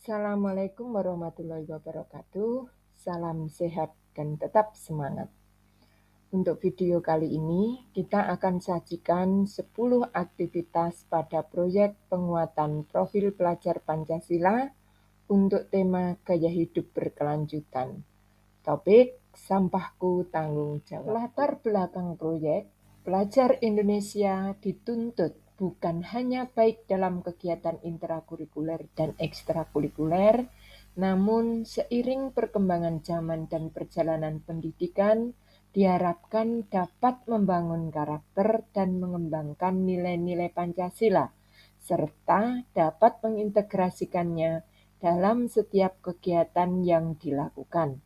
Assalamualaikum warahmatullahi wabarakatuh. Salam sehat dan tetap semangat. Untuk video kali ini, kita akan sajikan 10 aktivitas pada proyek penguatan profil pelajar Pancasila untuk tema gaya hidup berkelanjutan. Topik sampahku tanggung jawab. Latar belakang proyek, pelajar Indonesia dituntut bukan hanya baik dalam kegiatan intrakurikuler dan ekstrakurikuler, namun seiring perkembangan zaman dan perjalanan pendidikan, diharapkan dapat membangun karakter dan mengembangkan nilai-nilai Pancasila, serta dapat mengintegrasikannya dalam setiap kegiatan yang dilakukan.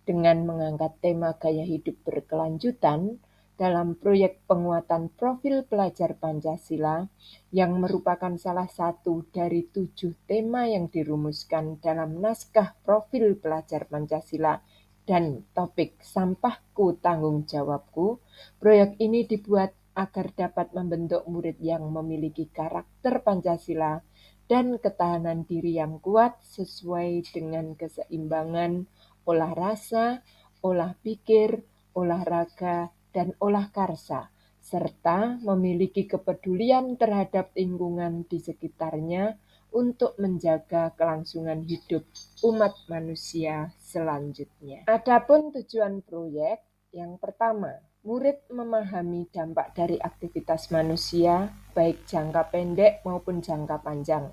Dengan mengangkat tema gaya hidup berkelanjutan dalam proyek penguatan profil pelajar Pancasila yang merupakan salah satu dari 7 tema yang dirumuskan dalam naskah profil pelajar Pancasila dan topik sampahku tanggung jawabku, proyek ini dibuat agar dapat membentuk murid yang memiliki karakter Pancasila dan ketahanan diri yang kuat sesuai dengan keseimbangan olah rasa, olah pikir, olahraga, dan olah karsa, serta memiliki kepedulian terhadap lingkungan di sekitarnya untuk menjaga kelangsungan hidup umat manusia selanjutnya. Adapun tujuan proyek, yang pertama, murid memahami dampak dari aktivitas manusia, baik jangka pendek maupun jangka panjang,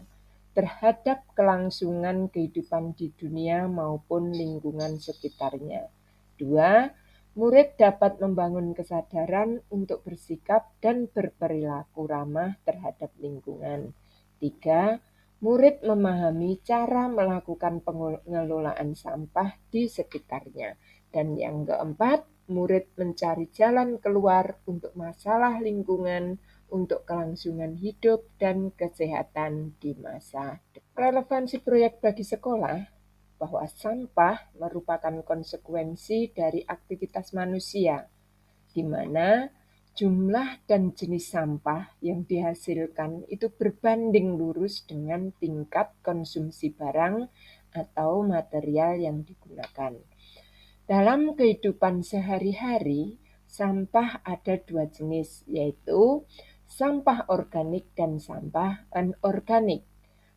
terhadap kelangsungan kehidupan di dunia maupun lingkungan sekitarnya. 2. Murid dapat membangun kesadaran untuk bersikap dan berperilaku ramah terhadap lingkungan. 3. Murid memahami cara melakukan pengelolaan sampah di sekitarnya. Dan yang keempat, murid mencari jalan keluar untuk masalah lingkungan, untuk kelangsungan hidup dan kesehatan di masa depan. Relevansi proyek bagi sekolah bahwa sampah merupakan konsekuensi dari aktivitas manusia, di mana jumlah dan jenis sampah yang dihasilkan itu berbanding lurus dengan tingkat konsumsi barang atau material yang digunakan. Dalam kehidupan sehari-hari, sampah ada 2 jenis, yaitu sampah organik dan sampah anorganik.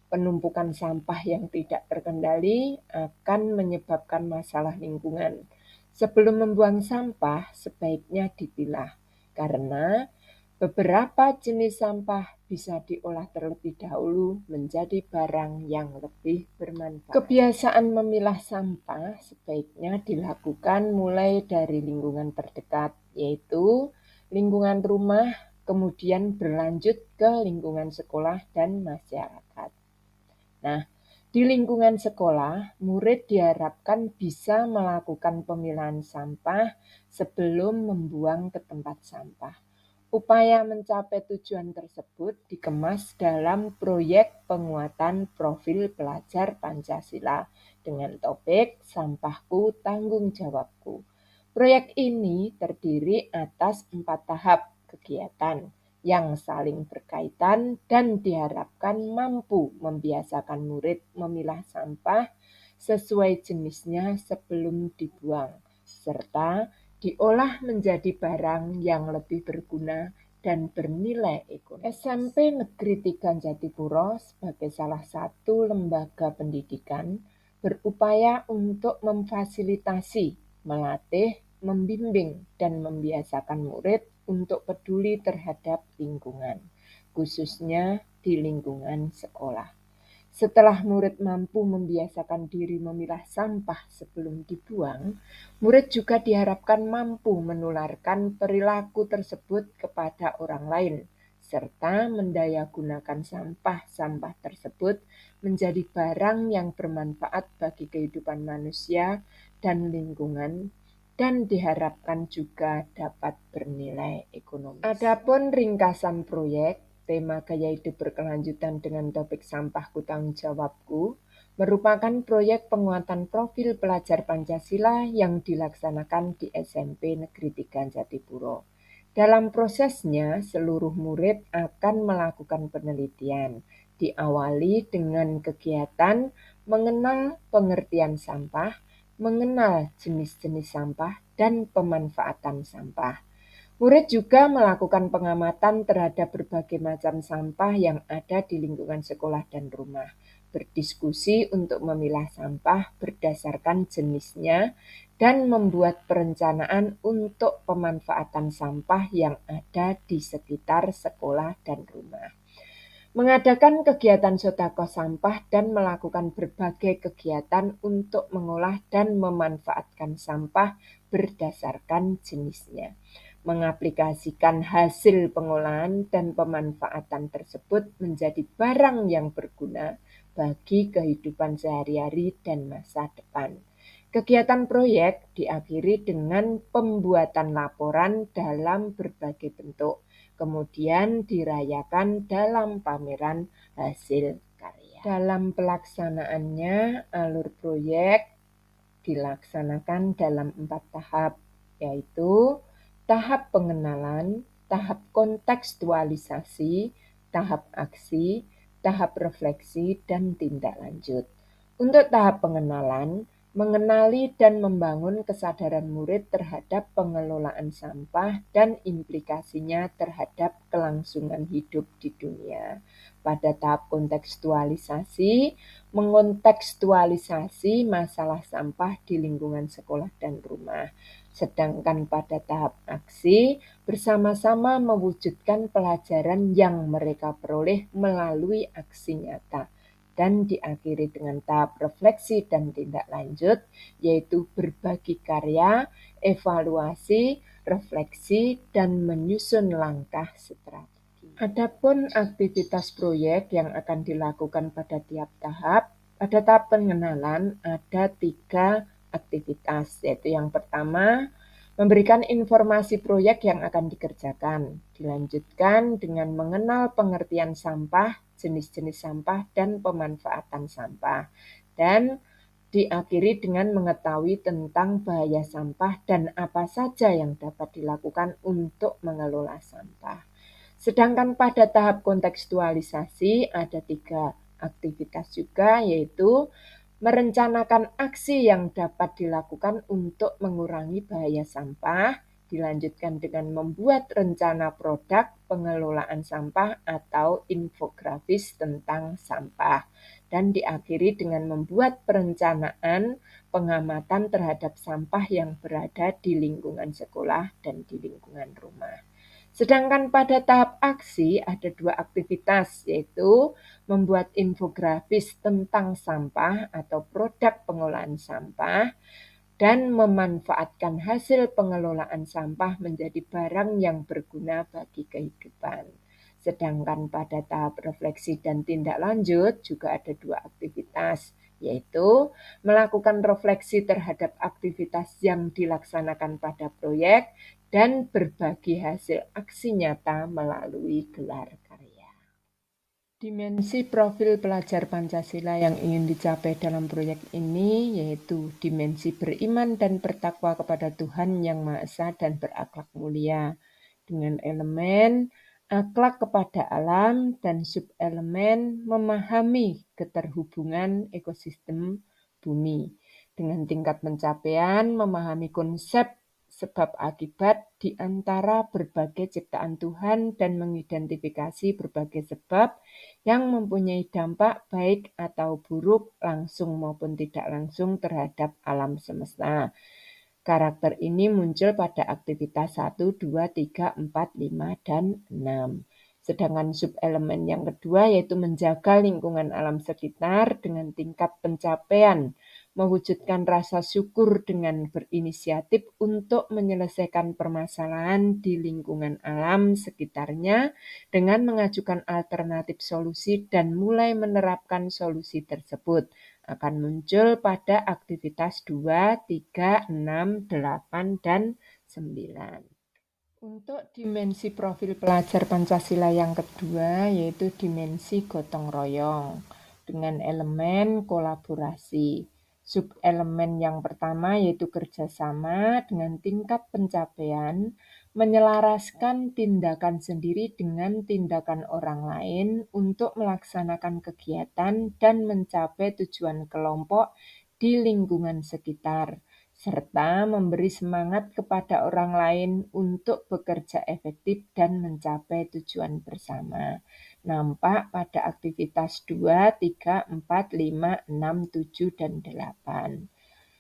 Penumpukan sampah yang tidak terkendali akan menyebabkan masalah lingkungan. Sebelum membuang sampah, sebaiknya dipilah, karena beberapa jenis sampah bisa diolah terlebih dahulu menjadi barang yang lebih bermanfaat. Kebiasaan memilah sampah sebaiknya dilakukan mulai dari lingkungan terdekat, yaitu lingkungan rumah, kemudian berlanjut ke lingkungan sekolah dan masyarakat. Nah, di lingkungan sekolah, murid diharapkan bisa melakukan pemilahan sampah sebelum membuang ke tempat sampah. Upaya mencapai tujuan tersebut dikemas dalam proyek penguatan profil pelajar Pancasila dengan topik sampahku tanggung jawabku. Proyek ini terdiri atas 4 tahap kegiatan yang saling berkaitan dan diharapkan mampu membiasakan murid memilah sampah sesuai jenisnya sebelum dibuang, serta diolah menjadi barang yang lebih berguna dan bernilai ekonomi. SMP Negeri 3 Jatipuro sebagai salah satu lembaga pendidikan berupaya untuk memfasilitasi, melatih, membimbing, dan membiasakan murid untuk peduli terhadap lingkungan, khususnya di lingkungan sekolah. Setelah murid mampu membiasakan diri memilah sampah sebelum dibuang, murid juga diharapkan mampu menularkan perilaku tersebut kepada orang lain, serta mendayagunakan sampah-sampah tersebut menjadi barang yang bermanfaat bagi kehidupan manusia dan lingkungan, dan diharapkan juga dapat bernilai ekonomi. Adapun ringkasan proyek, tema gaya hidup berkelanjutan dengan topik sampahku tanggung jawabku, merupakan proyek penguatan profil pelajar Pancasila yang dilaksanakan di SMP Negeri 3 Jatipuro. Dalam prosesnya, seluruh murid akan melakukan penelitian, diawali dengan kegiatan mengenal pengertian sampah, mengenal jenis-jenis sampah, dan pemanfaatan sampah. Murid juga melakukan pengamatan terhadap berbagai macam sampah yang ada di lingkungan sekolah dan rumah, berdiskusi untuk memilah sampah berdasarkan jenisnya, dan membuat perencanaan untuk pemanfaatan sampah yang ada di sekitar sekolah dan rumah. Mengadakan kegiatan sedekah sampah dan melakukan berbagai kegiatan untuk mengolah dan memanfaatkan sampah berdasarkan jenisnya. Mengaplikasikan hasil pengolahan dan pemanfaatan tersebut menjadi barang yang berguna bagi kehidupan sehari-hari dan masa depan. Kegiatan proyek diakhiri dengan pembuatan laporan dalam berbagai bentuk, kemudian dirayakan dalam pameran hasil karya. Dalam pelaksanaannya, alur proyek dilaksanakan dalam 4 tahap, yaitu tahap pengenalan, tahap kontekstualisasi, tahap aksi, tahap refleksi, dan tindak lanjut. Untuk tahap pengenalan, mengenali dan membangun kesadaran murid terhadap pengelolaan sampah dan implikasinya terhadap kelangsungan hidup di dunia. Pada tahap kontekstualisasi, mengontekstualisasi masalah sampah di lingkungan sekolah dan rumah. Sedangkan pada tahap aksi, bersama-sama mewujudkan pelajaran yang mereka peroleh melalui aksi nyata. Dan diakhiri dengan tahap refleksi dan tindak lanjut, yaitu berbagi karya, evaluasi, refleksi, dan menyusun langkah strategi. Adapun aktivitas proyek yang akan dilakukan pada tiap tahap, pada tahap pengenalan ada 3 aktivitas, yaitu yang pertama, memberikan informasi proyek yang akan dikerjakan. Dilanjutkan dengan mengenal pengertian sampah, jenis-jenis sampah, dan pemanfaatan sampah. Dan diakhiri dengan mengetahui tentang bahaya sampah dan apa saja yang dapat dilakukan untuk mengelola sampah. Sedangkan pada tahap kontekstualisasi ada 3 aktivitas juga, yaitu merencanakan aksi yang dapat dilakukan untuk mengurangi bahaya sampah, dilanjutkan dengan membuat rencana produk pengelolaan sampah atau infografis tentang sampah, dan diakhiri dengan membuat perencanaan pengamatan terhadap sampah yang berada di lingkungan sekolah dan di lingkungan rumah. Sedangkan pada tahap aksi ada 2 aktivitas, yaitu membuat infografis tentang sampah atau produk pengolahan sampah, dan memanfaatkan hasil pengelolaan sampah menjadi barang yang berguna bagi kehidupan. Sedangkan pada tahap refleksi dan tindak lanjut juga ada 2 aktivitas, yaitu melakukan refleksi terhadap aktivitas yang dilaksanakan pada proyek dan berbagi hasil aksi nyata melalui gelar karya. Dimensi profil pelajar Pancasila yang ingin dicapai dalam proyek ini yaitu dimensi beriman dan bertakwa kepada Tuhan Yang Maha Esa dan berakhlak mulia, dengan elemen akhlak kepada alam dan subelemen memahami keterhubungan ekosistem bumi. Dengan tingkat pencapaian memahami konsep sebab akibat di antara berbagai ciptaan Tuhan dan mengidentifikasi berbagai sebab yang mempunyai dampak baik atau buruk langsung maupun tidak langsung terhadap alam semesta. Karakter ini muncul pada aktivitas 1, 2, 3, 4, 5, dan 6. Sedangkan subelemen yang kedua yaitu menjaga lingkungan alam sekitar dengan tingkat pencapaian, mewujudkan rasa syukur dengan berinisiatif untuk menyelesaikan permasalahan di lingkungan alam sekitarnya dengan mengajukan alternatif solusi dan mulai menerapkan solusi tersebut, akan muncul pada aktivitas 2, 3, 6, 8, dan 9. Untuk dimensi profil pelajar Pancasila yang kedua yaitu dimensi gotong royong dengan elemen kolaborasi. Subelemen yang pertama yaitu kerjasama dengan tingkat pencapaian, menyelaraskan tindakan sendiri dengan tindakan orang lain untuk melaksanakan kegiatan dan mencapai tujuan kelompok di lingkungan sekitar, serta memberi semangat kepada orang lain untuk bekerja efektif dan mencapai tujuan bersama. Nampak pada aktivitas 2, 3, 4, 5, 6, 7, dan 8.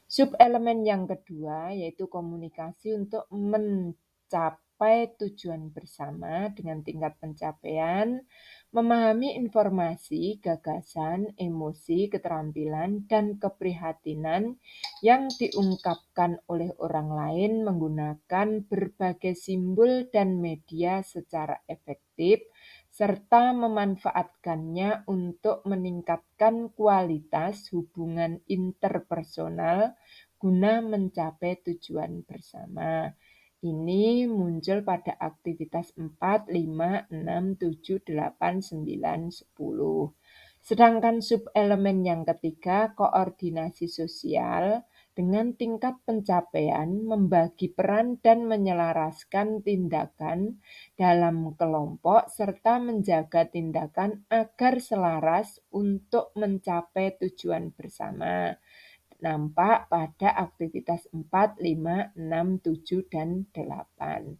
Subelemen yang kedua yaitu komunikasi untuk mencapai tujuan bersama dengan tingkat pencapaian, memahami informasi, gagasan, emosi, keterampilan, dan keprihatinan yang diungkapkan oleh orang lain menggunakan berbagai simbol dan media secara efektif, serta memanfaatkannya untuk meningkatkan kualitas hubungan interpersonal guna mencapai tujuan bersama. Ini muncul pada aktivitas 4, 5, 6, 7, 8, 9, 10. Sedangkan subelemen yang ketiga, koordinasi sosial, dengan tingkat pencapaian, membagi peran dan menyelaraskan tindakan dalam kelompok, serta menjaga tindakan agar selaras untuk mencapai tujuan bersama. Nampak pada aktivitas 4, 5, 6, 7, dan 8.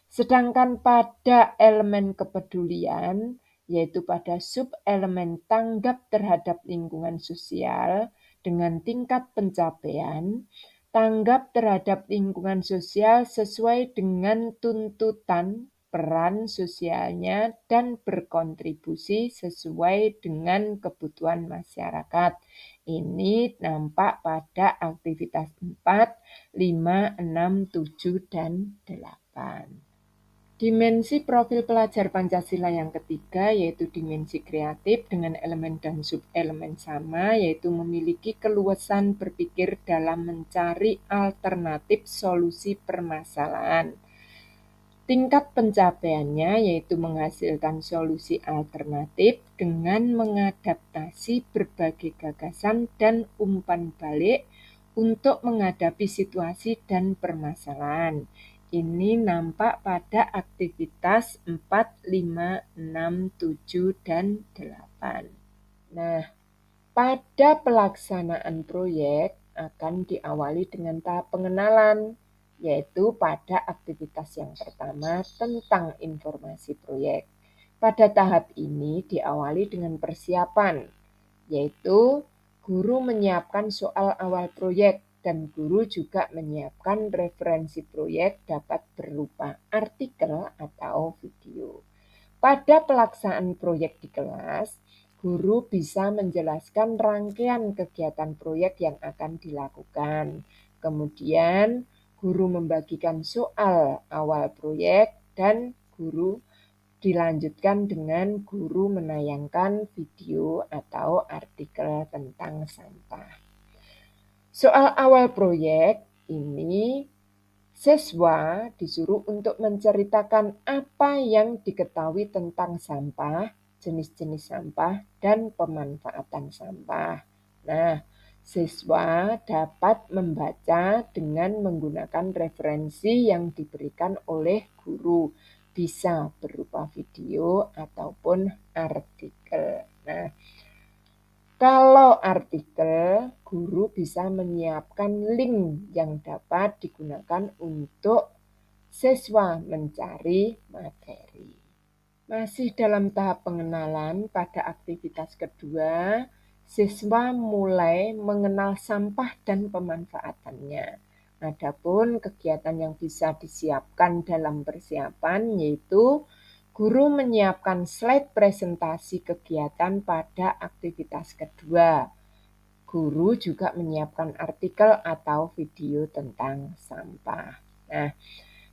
Sedangkan pada elemen kepedulian, yaitu pada subelemen tanggap terhadap lingkungan sosial dengan tingkat pencapaian, tanggap terhadap lingkungan sosial sesuai dengan tuntutan peran sosialnya dan berkontribusi sesuai dengan kebutuhan masyarakat. Ini nampak pada aktivitas 4, 5, 6, 7, dan 8. Dimensi profil pelajar Pancasila yang ketiga yaitu dimensi kreatif dengan elemen dan subelemen sama, yaitu memiliki keluasan berpikir dalam mencari alternatif solusi permasalahan. Tingkat pencapaiannya yaitu menghasilkan solusi alternatif dengan mengadaptasi berbagai gagasan dan umpan balik untuk menghadapi situasi dan permasalahan. Ini nampak pada aktivitas 4, 5, 6, 7, dan 8. Nah, pada pelaksanaan proyek akan diawali dengan tahap pengenalan, yaitu pada aktivitas yang pertama tentang informasi proyek. Pada tahap ini diawali dengan persiapan, yaitu guru menyiapkan soal awal proyek dan guru juga menyiapkan referensi proyek dapat berupa artikel atau video. Pada pelaksanaan proyek di kelas, guru bisa menjelaskan rangkaian kegiatan proyek yang akan dilakukan. Kemudian, guru membagikan soal awal proyek dan guru dilanjutkan dengan guru menayangkan video atau artikel tentang sampah. Soal awal proyek ini siswa disuruh untuk menceritakan apa yang diketahui tentang sampah, jenis-jenis sampah, dan pemanfaatan sampah. Nah, siswa dapat membaca dengan menggunakan referensi yang diberikan oleh guru, bisa berupa video ataupun artikel. Nah, kalau artikel, guru bisa menyiapkan link yang dapat digunakan untuk siswa mencari materi. Masih dalam tahap pengenalan, pada aktivitas kedua, siswa mulai mengenal sampah dan pemanfaatannya. Adapun kegiatan yang bisa disiapkan dalam persiapan yaitu guru menyiapkan slide presentasi kegiatan pada aktivitas kedua. Guru juga menyiapkan artikel atau video tentang sampah. Nah,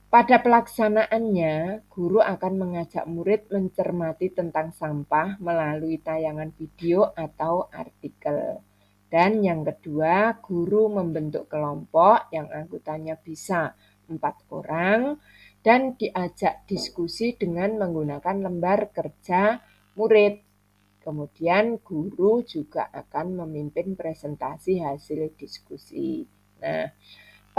pada pelaksanaannya, guru akan mengajak murid mencermati tentang sampah melalui tayangan video atau artikel. Dan yang kedua, guru membentuk kelompok yang anggotanya bisa 4 orang dan diajak diskusi dengan menggunakan lembar kerja murid. Kemudian guru juga akan memimpin presentasi hasil diskusi. Nah,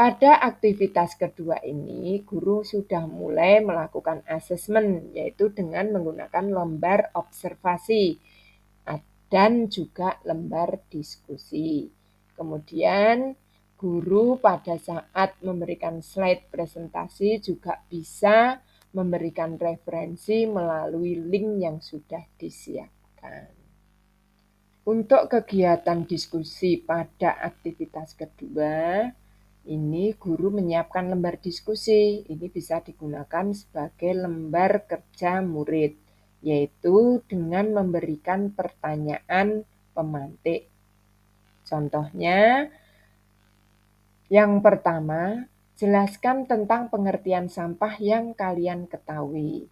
Pada aktivitas kedua ini, guru sudah mulai melakukan asesmen, yaitu dengan menggunakan lembar observasi dan juga lembar diskusi. Kemudian, guru pada saat memberikan slide presentasi juga bisa memberikan referensi melalui link yang sudah disiapkan. Untuk kegiatan diskusi pada aktivitas kedua, ini guru menyiapkan lembar diskusi. Ini bisa digunakan sebagai lembar kerja murid, yaitu dengan memberikan pertanyaan pemantik. Contohnya, yang pertama, jelaskan tentang pengertian sampah yang kalian ketahui.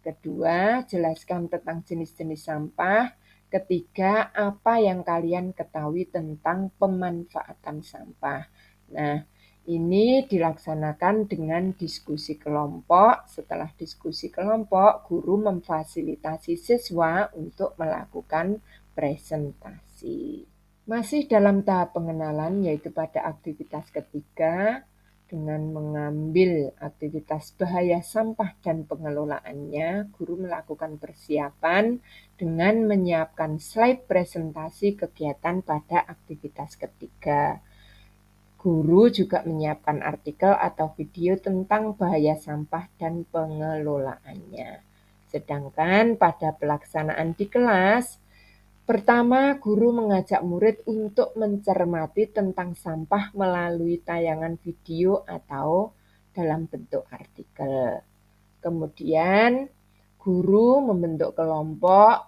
Kedua, jelaskan tentang jenis-jenis sampah. Ketiga, apa yang kalian ketahui tentang pemanfaatan sampah. Nah, ini dilaksanakan dengan diskusi kelompok. Setelah diskusi kelompok, guru memfasilitasi siswa untuk melakukan presentasi. Masih dalam tahap pengenalan, yaitu pada aktivitas ketiga, dengan mengambil aktivitas bahaya sampah dan pengelolaannya, guru melakukan persiapan dengan menyiapkan slide presentasi kegiatan pada aktivitas ketiga. Guru juga menyiapkan artikel atau video tentang bahaya sampah dan pengelolaannya. Sedangkan pada pelaksanaan di kelas, pertama, guru mengajak murid untuk mencermati tentang sampah melalui tayangan video atau dalam bentuk artikel. Kemudian, guru membentuk kelompok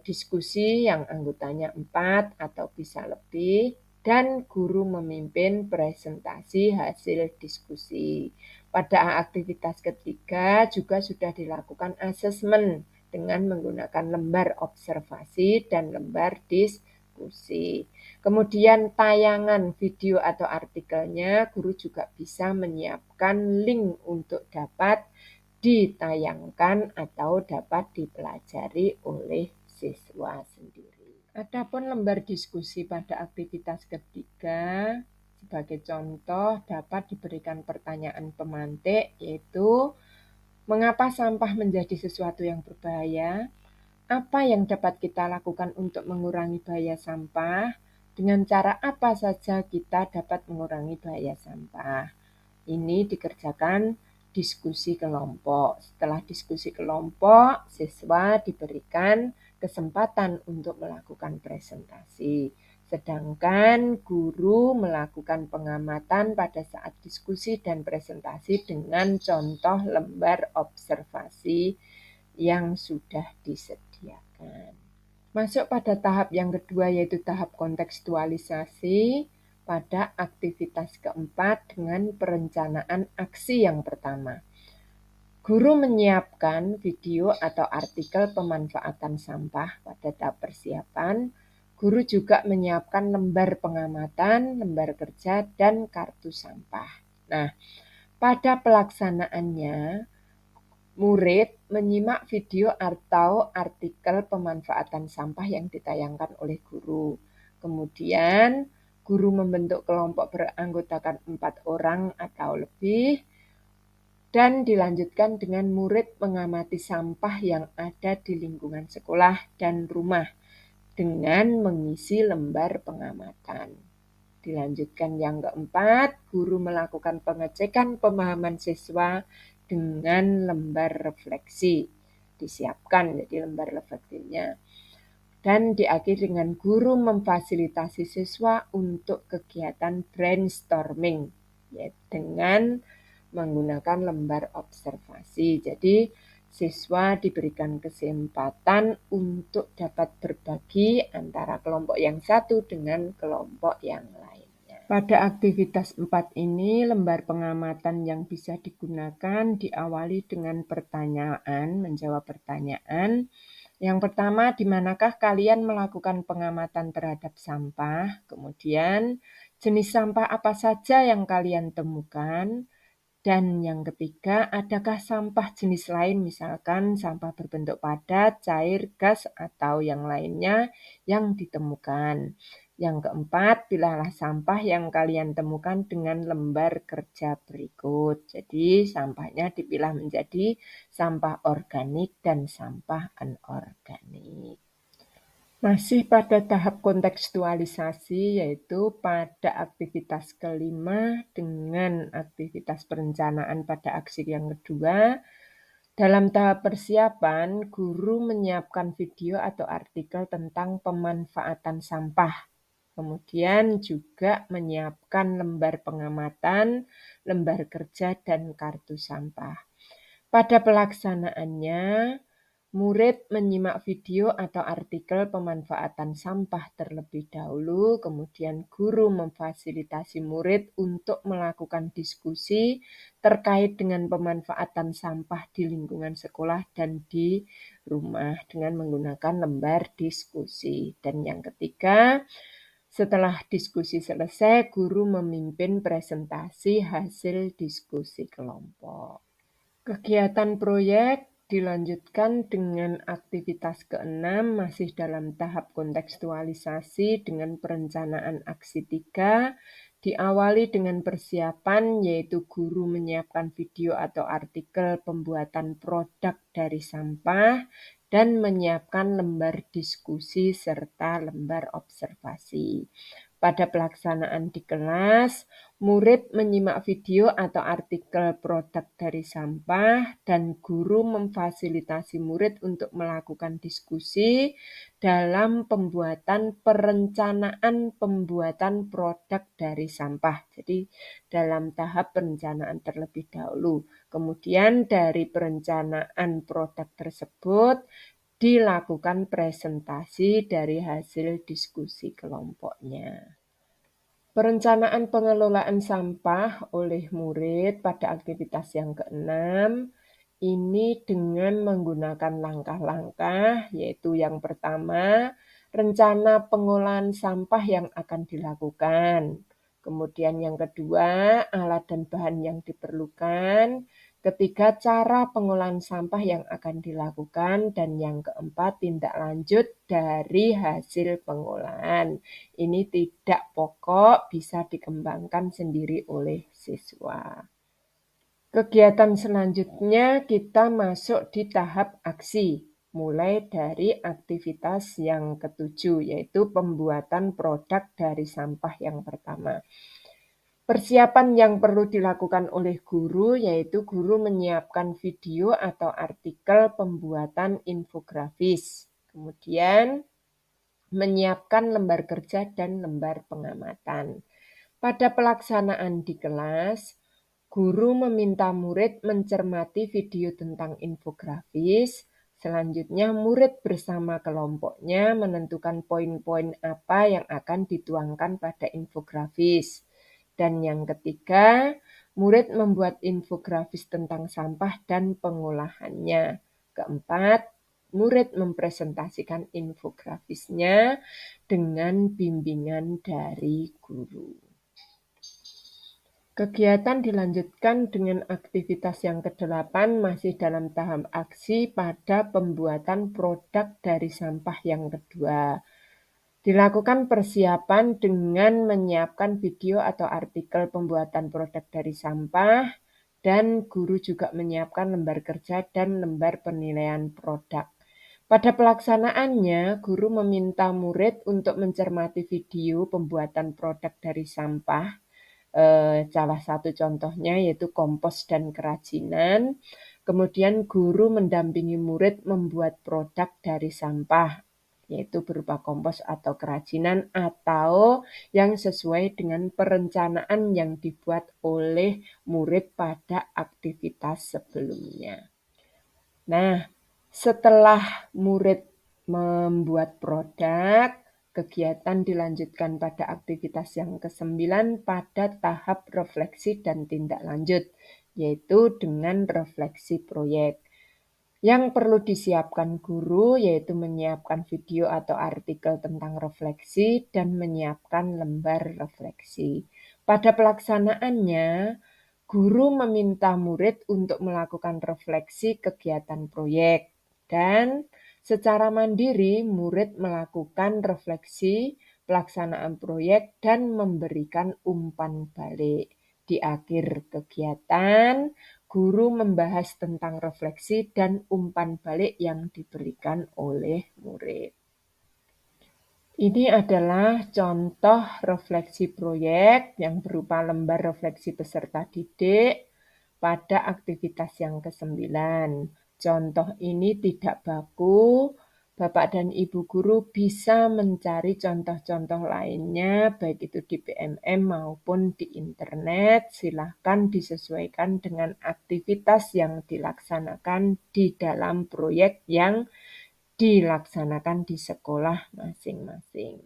diskusi yang anggotanya 4 atau bisa lebih, dan guru memimpin presentasi hasil diskusi. Pada aktivitas ketiga juga sudah dilakukan asesmen dengan menggunakan lembar observasi dan lembar diskusi. Kemudian tayangan video atau artikelnya, guru juga bisa menyiapkan link untuk dapat ditayangkan atau dapat dipelajari oleh siswa sendiri. Adapun lembar diskusi pada aktivitas ketiga, sebagai contoh dapat diberikan pertanyaan pemantik, yaitu mengapa sampah menjadi sesuatu yang berbahaya? Apa yang dapat kita lakukan untuk mengurangi bahaya sampah? Dengan cara apa saja kita dapat mengurangi bahaya sampah? Ini dikerjakan diskusi kelompok. Setelah diskusi kelompok, siswa diberikan kesempatan untuk melakukan presentasi. Sedangkan guru melakukan pengamatan pada saat diskusi dan presentasi dengan contoh lembar observasi yang sudah disediakan. Masuk pada tahap yang kedua, yaitu tahap kontekstualisasi pada aktivitas keempat dengan perencanaan aksi yang pertama. Guru menyiapkan video atau artikel pemanfaatan sampah pada tahap persiapan. Guru juga menyiapkan lembar pengamatan, lembar kerja, dan kartu sampah. Nah, pada pelaksanaannya, murid menyimak video atau artikel pemanfaatan sampah yang ditayangkan oleh guru. Kemudian, guru membentuk kelompok beranggotakan 4 orang atau lebih, dan dilanjutkan dengan murid mengamati sampah yang ada di lingkungan sekolah dan rumah dengan mengisi lembar pengamatan. Dilanjutkan yang keempat, guru melakukan pengecekan pemahaman siswa dengan lembar refleksi. Disiapkan jadi lembar refleksinya. Dan diakhiri dengan guru memfasilitasi siswa untuk kegiatan brainstorming, ya, dengan menggunakan lembar observasi. Jadi siswa diberikan kesempatan untuk dapat berbagi antara kelompok yang satu dengan kelompok yang lainnya. Pada aktivitas 4 ini, lembar pengamatan yang bisa digunakan diawali dengan pertanyaan, menjawab pertanyaan. Yang pertama, di manakah kalian melakukan pengamatan terhadap sampah? Kemudian, jenis sampah apa saja yang kalian temukan? Dan yang ketiga, adakah sampah jenis lain, misalkan sampah berbentuk padat, cair, gas, atau yang lainnya yang ditemukan. Yang keempat, pilihlah sampah yang kalian temukan dengan lembar kerja berikut. Jadi sampahnya dipilah menjadi sampah organik dan sampah anorganik. Masih pada tahap kontekstualisasi, yaitu pada aktivitas kelima dengan aktivitas perencanaan pada aksi yang kedua. Dalam tahap persiapan, guru menyiapkan video atau artikel tentang pemanfaatan sampah. Kemudian juga menyiapkan lembar pengamatan, lembar kerja, dan kartu sampah. Pada pelaksanaannya, murid menyimak video atau artikel pemanfaatan sampah terlebih dahulu, kemudian guru memfasilitasi murid untuk melakukan diskusi terkait dengan pemanfaatan sampah di lingkungan sekolah dan di rumah dengan menggunakan lembar diskusi. Dan yang ketiga, setelah diskusi selesai, guru memimpin presentasi hasil diskusi kelompok. Kegiatan proyek dilanjutkan dengan aktivitas keenam, masih dalam tahap kontekstualisasi dengan perencanaan aksi 3, diawali dengan persiapan, yaitu guru menyiapkan video atau artikel pembuatan produk dari sampah, dan menyiapkan lembar diskusi serta lembar observasi. Pada pelaksanaan di kelas, murid menyimak video atau artikel produk dari sampah dan guru memfasilitasi murid untuk melakukan diskusi dalam perencanaan pembuatan produk dari sampah. Jadi dalam tahap perencanaan terlebih dahulu. Kemudian dari perencanaan produk tersebut dilakukan presentasi dari hasil diskusi kelompoknya. Perencanaan pengelolaan sampah oleh murid pada aktivitas yang keenam, ini dengan menggunakan langkah-langkah, yaitu yang pertama, rencana pengolahan sampah yang akan dilakukan. Kemudian yang kedua, alat dan bahan yang diperlukan. Ketiga, cara pengolahan sampah yang akan dilakukan. Dan yang keempat, tindak lanjut dari hasil pengolahan. Ini tidak pokok, bisa dikembangkan sendiri oleh siswa. Kegiatan selanjutnya kita masuk di tahap aksi, mulai dari aktivitas yang ketujuh, yaitu pembuatan produk dari sampah yang pertama. Persiapan yang perlu dilakukan oleh guru, yaitu guru menyiapkan video atau artikel pembuatan infografis. Kemudian menyiapkan lembar kerja dan lembar pengamatan. Pada pelaksanaan di kelas, guru meminta murid mencermati video tentang infografis. Selanjutnya, murid bersama kelompoknya menentukan poin-poin apa yang akan dituangkan pada infografis. Dan yang ketiga, murid membuat infografis tentang sampah dan pengolahannya. Keempat, murid mempresentasikan infografisnya dengan bimbingan dari guru. Kegiatan dilanjutkan dengan aktivitas yang ke-8, masih dalam tahap aksi pada pembuatan produk dari sampah yang kedua. Dilakukan persiapan dengan menyiapkan video atau artikel pembuatan produk dari sampah, dan guru juga menyiapkan lembar kerja dan lembar penilaian produk. Pada pelaksanaannya, guru meminta murid untuk mencermati video pembuatan produk dari sampah. Salah satu contohnya yaitu kompos dan kerajinan. Kemudian guru mendampingi murid membuat produk dari sampah, yaitu berupa kompos atau kerajinan atau yang sesuai dengan perencanaan yang dibuat oleh murid pada aktivitas sebelumnya. Nah, setelah murid membuat produk, kegiatan dilanjutkan pada aktivitas yang ke-9 pada tahap refleksi dan tindak lanjut, yaitu dengan refleksi proyek. Yang perlu disiapkan guru yaitu menyiapkan video atau artikel tentang refleksi dan menyiapkan lembar refleksi. Pada pelaksanaannya, Guru meminta murid untuk melakukan refleksi kegiatan proyek, dan secara mandiri murid melakukan refleksi pelaksanaan proyek dan memberikan umpan balik. Di akhir kegiatan, guru membahas tentang refleksi dan umpan balik yang diberikan oleh murid. Ini adalah contoh refleksi proyek yang berupa lembar refleksi peserta didik pada aktivitas yang ke-9. Contoh ini tidak baku. Bapak dan Ibu guru bisa mencari contoh-contoh lainnya, baik itu di PMM maupun di internet. Silakan disesuaikan dengan aktivitas yang dilaksanakan di dalam proyek yang dilaksanakan di sekolah masing-masing.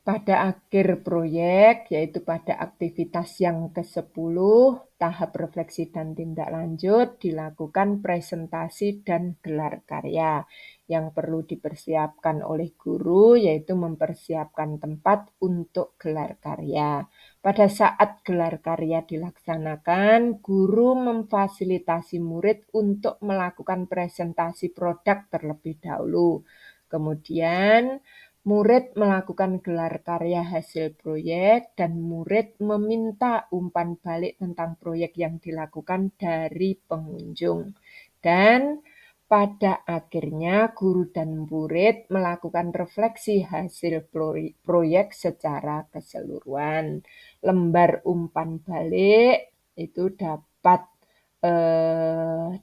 Pada akhir proyek, yaitu pada aktivitas yang ke-10, tahap refleksi dan tindak lanjut, dilakukan presentasi dan gelar karya. Yang perlu dipersiapkan oleh guru, yaitu mempersiapkan tempat untuk gelar karya. Pada saat gelar karya dilaksanakan, guru memfasilitasi murid untuk melakukan presentasi produk terlebih dahulu. Kemudian, murid melakukan gelar karya hasil proyek dan murid meminta umpan balik tentang proyek yang dilakukan dari pengunjung. Dan pada akhirnya guru dan murid melakukan refleksi hasil proyek secara keseluruhan. Lembar umpan balik itu dapat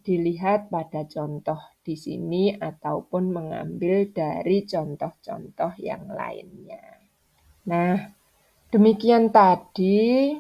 dilihat pada contoh di sini ataupun mengambil dari contoh-contoh yang lainnya. Nah, demikian tadi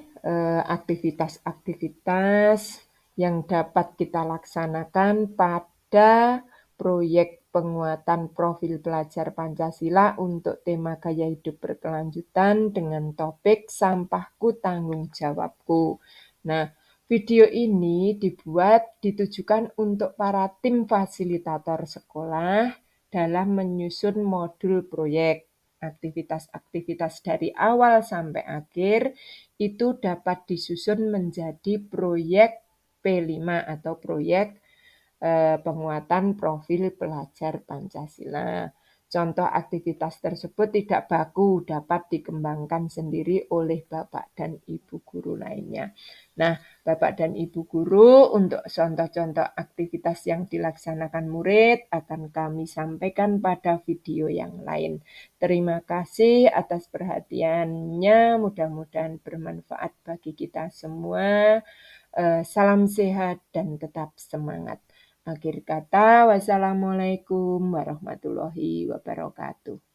aktivitas-aktivitas yang dapat kita laksanakan pada proyek penguatan profil pelajar Pancasila untuk tema gaya hidup berkelanjutan dengan topik sampahku tanggung jawabku. Nah, video ini ditujukan untuk para tim fasilitator sekolah dalam menyusun modul proyek. Aktivitas-aktivitas dari awal sampai akhir itu dapat disusun menjadi proyek P5 atau proyek penguatan profil pelajar Pancasila. Contoh aktivitas tersebut tidak baku, dapat dikembangkan sendiri oleh Bapak dan Ibu guru lainnya. Nah, Bapak dan Ibu guru, untuk contoh-contoh aktivitas yang dilaksanakan murid akan kami sampaikan pada video yang lain. Terima kasih atas perhatiannya, mudah-mudahan bermanfaat bagi kita semua. Salam sehat dan tetap semangat. Akhir kata, wassalamualaikum warahmatullahi wabarakatuh.